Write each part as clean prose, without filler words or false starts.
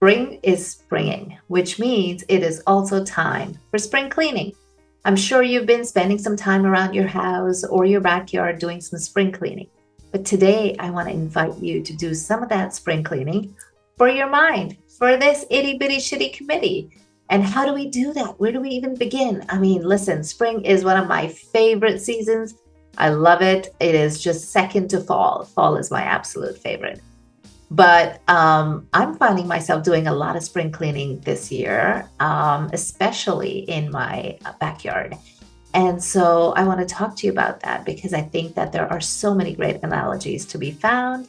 Spring is springing, which means it is also time for spring cleaning. I'm sure you've been spending some time around your house or your backyard doing some spring cleaning. But today I want to invite you to do some of that spring cleaning for your mind, for this itty bitty shitty committee. And how do we do that? Where do we even begin? I mean, listen, spring is one of my favorite seasons. I love it. It is just second to fall. Fall is my absolute favorite. But I'm finding myself doing a lot of spring cleaning this year, especially in my backyard. And so I want to talk to you about that because I think that there are so many great analogies to be found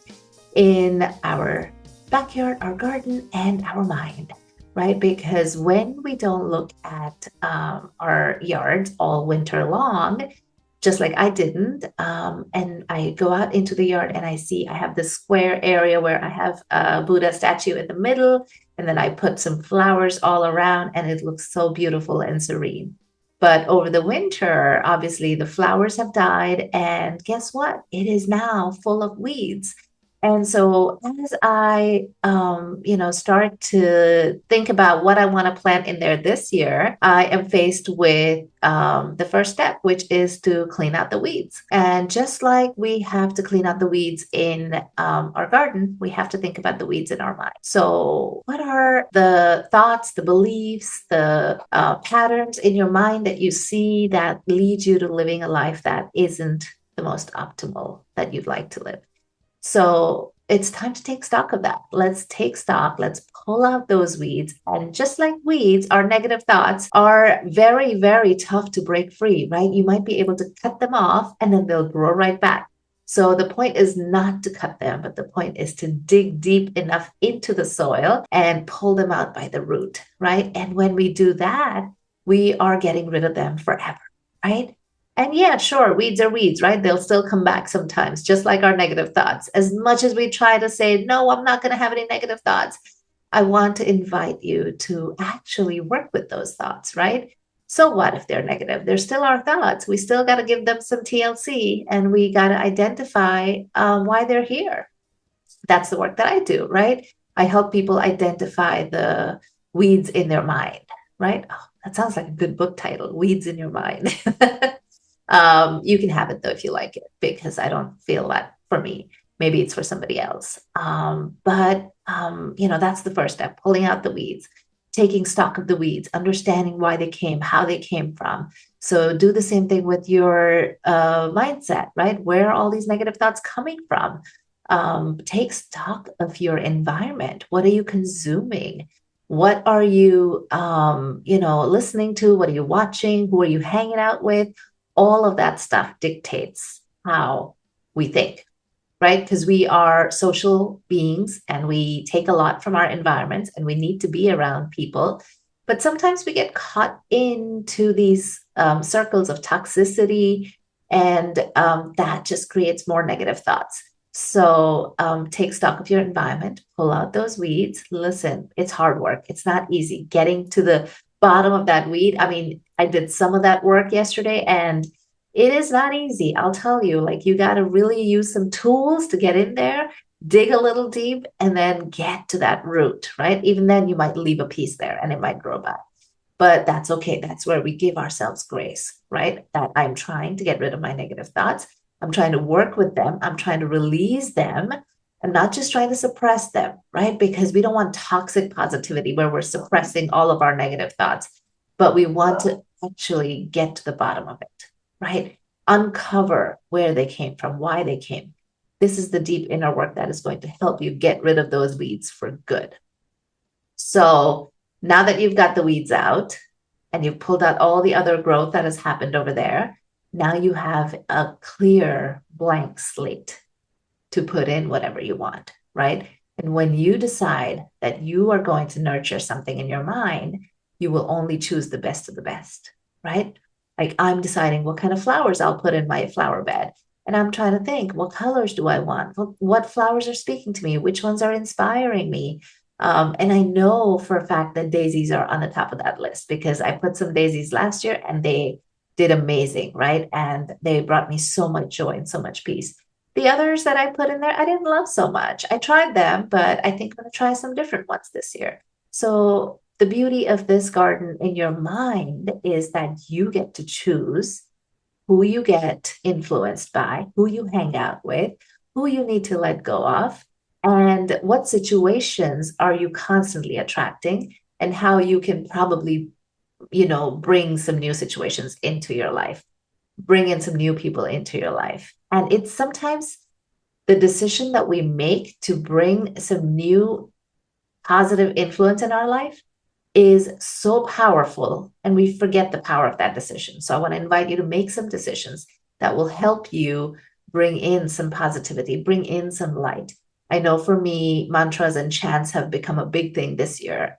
in our backyard, our garden, and our mind, right? Because when we don't look at our yards all winter long, just like I didn't. And I go out into the yard and I see I have this square area where I have a Buddha statue in the middle. And then I put some flowers all around and it looks so beautiful and serene. But over the winter, obviously the flowers have died. And guess what? It is now full of weeds. And so as I, start to think about what I want to plant in there this year, I am faced with the first step, which is to clean out the weeds. And just like we have to clean out the weeds in our garden, we have to think about the weeds in our mind. So what are the thoughts, the beliefs, the patterns in your mind that you see that lead you to living a life that isn't the most optimal that you'd like to live? So it's time to take stock of that. Let's take stock. Let's pull out those weeds. And just like weeds, our negative thoughts are very, very tough to break free, right? You might be able to cut them off and then they'll grow right back. So the point is not to cut them, but the point is to dig deep enough into the soil and pull them out by the root, right? And when we do that, we are getting rid of them forever, right? And yeah, sure, weeds are weeds, right? They'll still come back sometimes, just like our negative thoughts. As much as we try to say, no, I'm not going to have any negative thoughts, I want to invite you to actually work with those thoughts, right? So what if they're negative? They're still our thoughts. We still got to give them some TLC and we got to identify why they're here. That's the work that I do, right? I help people identify the weeds in their mind, right? Oh, that sounds like a good book title, Weeds in Your Mind. You can have it though if you like it, because I don't feel that for me. Maybe it's for somebody else. But that's the first step, pulling out the weeds, taking stock of the weeds, understanding why they came, how they came from. So do the same thing with your mindset, right? Where are all these negative thoughts coming from? Take stock of your environment. What are you consuming? What are you, listening to? What are you watching? Who are you hanging out with? All of that stuff dictates how we think, right? Because we are social beings and we take a lot from our environments and we need to be around people. But sometimes we get caught into these circles of toxicity, and that just creates more negative thoughts. So take stock of your environment, pull out those weeds. Listen, it's hard work. It's not easy getting to the bottom of that weed. I mean, I did some of that work yesterday and it is not easy. I'll tell you, like, you got to really use some tools to get in there, dig a little deep, and then get to that root, right? Even then, you might leave a piece there and it might grow back. But that's okay. That's where we give ourselves grace, right? That I'm trying to get rid of my negative thoughts. I'm trying to work with them. I'm trying to release them and not just trying to suppress them, right? Because we don't want toxic positivity where we're suppressing all of our negative thoughts, but we want to actually get to the bottom of it, right? Uncover where they came from, why they came. This is the deep inner work that is going to help you get rid of those weeds for good. So now that you've got the weeds out and you've pulled out all the other growth that has happened over there, now you have a clear blank slate to put in whatever you want, right? And when you decide that you are going to nurture something in your mind, you will only choose the best of the best, right? Like I'm deciding what kind of flowers I'll put in my flower bed. And I'm trying to think, what colors do I want? What flowers are speaking to me? Which ones are inspiring me? And I know for a fact that daisies are on the top of that list because I put some daisies last year and they did amazing, right? And they brought me so much joy and so much peace. The others that I put in there, I didn't love so much. I tried them, but I think I'm going to try some different ones this year. So, the beauty of this garden in your mind is that you get to choose who you get influenced by, who you hang out with, who you need to let go of, and what situations are you constantly attracting, and how you can probably, bring some new situations into your life, bring in some new people into your life. And it's sometimes the decision that we make to bring some new positive influence in our life is so powerful, and we forget the power of that decision. So I want to invite you to make some decisions that will help you bring in some positivity, bring in some light. I know for me, mantras and chants have become a big thing this year.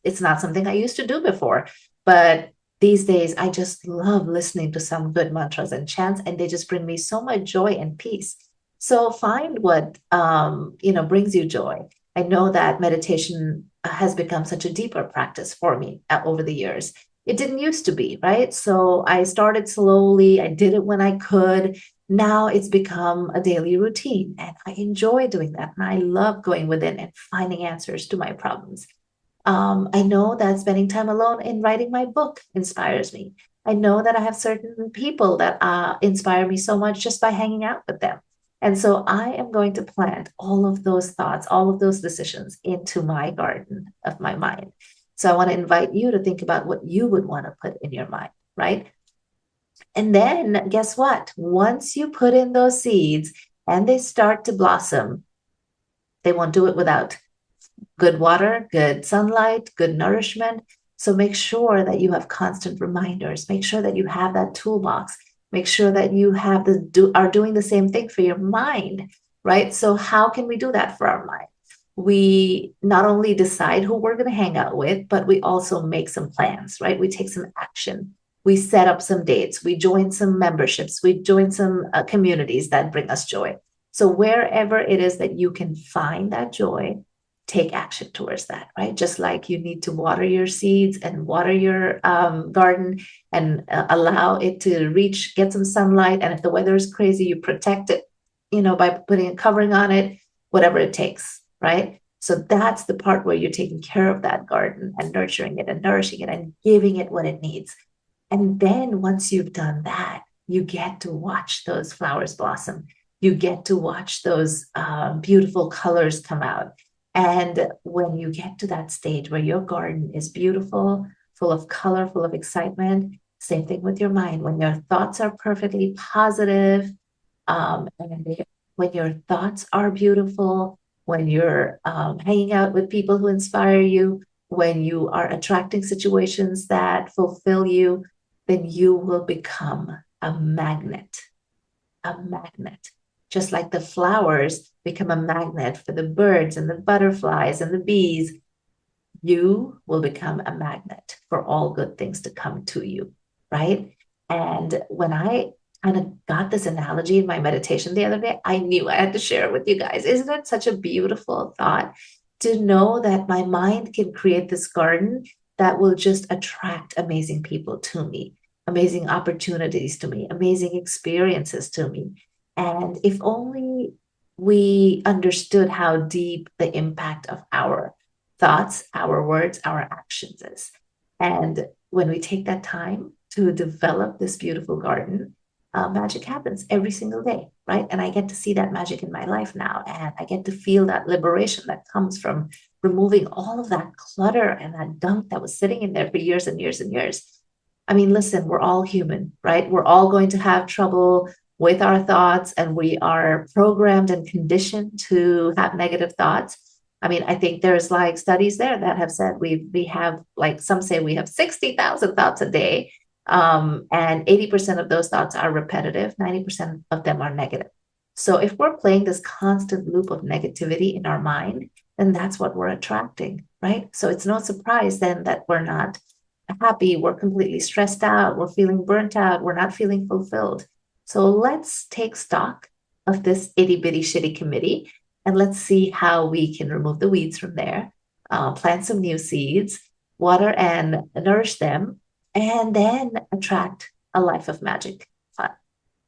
It's not something I used to do before, but these days I just love listening to some good mantras and chants, and they just bring me so much joy and peace. So find what brings you joy. I know that meditation has become such a deeper practice for me over the years. It didn't used to be, right? So I started slowly, I did it when I could. Now it's become a daily routine, and I enjoy doing that. And I love going within and finding answers to my problems. I know that spending time alone in writing my book inspires me. I know that I have certain people that inspire me so much just by hanging out with them. And so I am going to plant all of those thoughts, all of those decisions into my garden of my mind. So I want to invite you to think about what you would want to put in your mind, right? And then guess what? Once you put in those seeds and they start to blossom, they won't do it without good water, good sunlight, good nourishment. So make sure that you have constant reminders. Make sure that you have that toolbox. Make sure that you have are doing the same thing for your mind, right? So how can we do that for our mind? We not only decide who we're going to hang out with, but we also make some plans, right? We take some action. We set up some dates. We join some memberships. We join some communities that bring us joy. So wherever it is that you can find that joy, take action towards that, right? Just like you need to water your seeds and water your garden and allow it to get some sunlight. And if the weather is crazy, you protect it, by putting a covering on it, whatever it takes, right? So that's the part where you're taking care of that garden and nurturing it and nourishing it and giving it what it needs. And then once you've done that, you get to watch those flowers blossom. You get to watch those beautiful colors come out. And when you get to that stage where your garden is beautiful, full of color, full of excitement, same thing with your mind. When your thoughts are perfectly positive, when your thoughts are beautiful, when you're hanging out with people who inspire you, when you are attracting situations that fulfill you, then you will become a magnet, a magnet. Just like the flowers become a magnet for the birds and the butterflies and the bees, you will become a magnet for all good things to come to you, right? And when I kind of got this analogy in my meditation the other day, I knew I had to share it with you guys. Isn't it such a beautiful thought to know that my mind can create this garden that will just attract amazing people to me, amazing opportunities to me, amazing experiences to me? And if only we understood how deep the impact of our thoughts, our words, our actions is. And when we take that time to develop this beautiful garden, magic happens every single day, right? And I get to see that magic in my life now. And I get to feel that liberation that comes from removing all of that clutter and that gunk that was sitting in there for years and years and years. I mean, listen, we're all human, right? We're all going to have trouble with our thoughts, and we are programmed and conditioned to have negative thoughts. I mean, I think there's like studies there that have said we have, like, some say we have 60,000 thoughts a day, and 80% of those thoughts are repetitive, 90% of them are negative. So if we're playing this constant loop of negativity in our mind, then that's what we're attracting, right? So it's no surprise then that we're not happy, we're completely stressed out, we're feeling burnt out, we're not feeling fulfilled. So let's take stock of this itty bitty shitty committee, and let's see how we can remove the weeds from there, plant some new seeds, water and nourish them, and then attract a life of magic fun.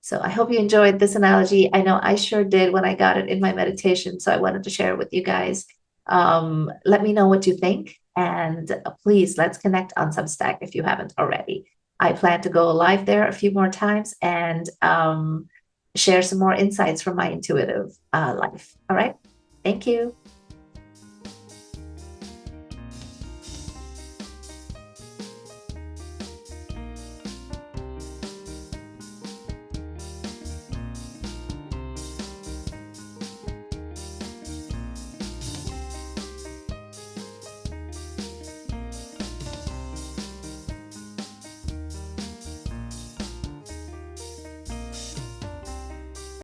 So I hope you enjoyed this analogy. I know I sure did when I got it in my meditation. So I wanted to share it with you guys. Let me know what you think. And please, let's connect on Substack if you haven't already. I plan to go live there a few more times and share some more insights from my intuitive life. All right. Thank you.